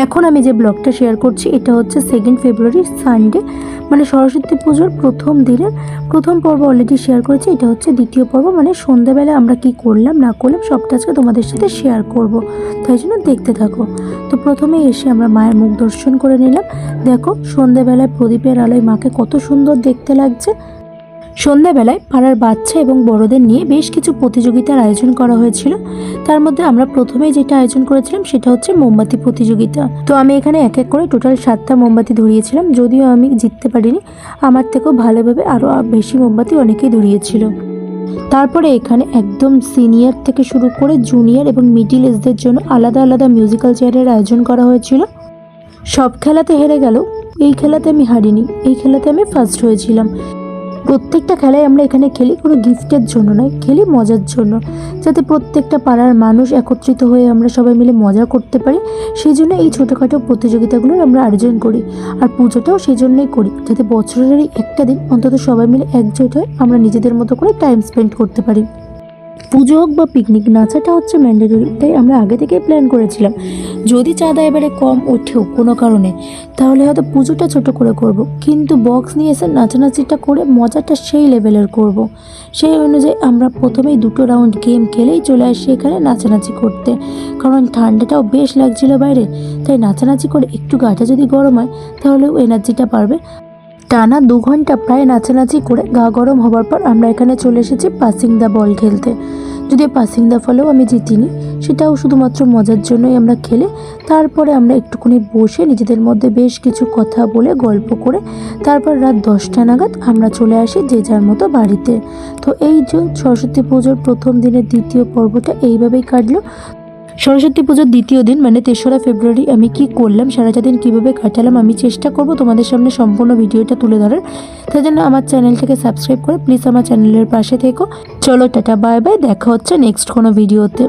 এখন আমি যে ব্লগটা শেয়ার করছি এটা হচ্ছে 2 ফেব্রুয়ারি সানডে, মানে সরস্বতী পুজোর প্রথম দিনের প্রথম পর্ব অলরেডি শেয়ার করেছি। এটা হচ্ছে দ্বিতীয় পর্ব, মানে সন্ধ্যাবেলা আমরা কি করলাম না করলাম সবটা আজকে তোমাদের সাথে শেয়ার করব, তাই জন্য দেখতে থাকো। তো প্রথমে এসে আমরা মায়ের মুখ দর্শন করে নিলাম। দেখো সন্ধ্যাবেলায় প্রদীপের আলোয় মাকে কত সুন্দর দেখতে লাগছে। সন্ধ্যাবেলায় পাড়ার বাচ্চা এবং বড়দের নিয়ে বেশ কিছু প্রতিযোগিতার আয়োজন করা হয়েছিল। তার মধ্যে আমরা প্রথমেই যেটা আয়োজন করেছিলাম সেটা হচ্ছে মোমবাতি প্রতিযোগিতা। তো আমি এখানে এক এক করে টোটাল 7টা মোমবাতি ধরিয়েছিলাম, যদিও আমি জিততে পারিনি। আমার থেকেও ভালোভাবে আরও বেশি মোমবাতি অনেকেই ধরিয়েছিল। তারপরে এখানে একদম সিনিয়র থেকে শুরু করে জুনিয়র এবং মিডিল এজদের জন্য আলাদা আলাদা মিউজিক্যাল চেয়ারের আয়োজন করা হয়েছিল। সব খেলাতে হেরে গেল, এই খেলাতে আমি হারিনি, এই খেলাতে আমি ফার্স্ট হয়েছিলাম। প্রত্যেকটা খেলায় আমরা এখানে খেলি কোনো গিফটের জন্য নয়, খেলি মজার জন্য, যাতে প্রত্যেকটা পাড়ার মানুষ একত্রিত হয়ে আমরা সবাই মিলে মজা করতে পারি। সেই জন্য এই ছোটোখাটো প্রতিযোগিতাগুলোর আমরা আয়োজন করি। আর পুজোটাও সেই জন্যই করি, যাতে বছরের এই একটা দিন অন্তত সবাই মিলে একজোট হয়ে আমরা নিজেদের মতো করে টাইম স্পেন্ড করতে পারি। পুজো হোক বা পিকনিক, নাচাটা হচ্ছে ম্যান্ডেটরি, তাই আমরা আগে থেকেই প্ল্যান করেছিলাম যদি চাঁদা এবারে কম ওঠেও কোনো কারণে তাহলে হয়তো পুজোটা ছোট করে করব, কিন্তু বক্স নিয়ে এসে নাচানাচিটা করে মজাটা সেই লেভেলের করব। সেই অনুযায়ী আমরা প্রথমেই 2টো রাউন্ড গেম খেলেই চলে আসি এখানে নাচানাচি করতে, কারণ ঠান্ডাটাও বেশ লাগছিল বাইরে। তাই নাচানাচি করে একটু গাটা যদি গরম হয় তাহলেও এনার্জিটা পারবে। টানা 2 ঘন্টা প্রায় নাচানাচি করে গা গরম হবার পর আমরা এখানে চলে এসেছি পাসিং দ্য বল খেলতে। যদিও পাসিং দ্য ফলেও আমি জিতিনি, সেটাও শুধুমাত্র মজার জন্যই আমরা খেলে তারপরে আমরা একটুখানি বসে নিজেদের মধ্যে বেশ কিছু কথা বলে গল্প করে তারপর রাত 10টা নাগাদ আমরা চলে আসি যে যার মতো বাড়িতে। তো এই যে সরস্বতী পুজোর প্রথম দিনের দ্বিতীয় পর্বটা এইভাবেই কাটলো। সরস্বতী পুজোর দ্বিতীয় দিন মানে 3রা ফেব্রুয়ারি আমি কি করলাম, সারাটা দিন কীভাবে কাটালাম আমি চেষ্টা করব তোমাদের সামনে সম্পূর্ণ ভিডিওটা তুলে ধরার। তাই জন্য আমার চ্যানেলটাকে সাবস্ক্রাইব করে প্লিজ আমার চ্যানেলের পাশে থেকো। চলো টাটা বাই বাই, দেখা হচ্ছে নেক্সট কোনো ভিডিওতে।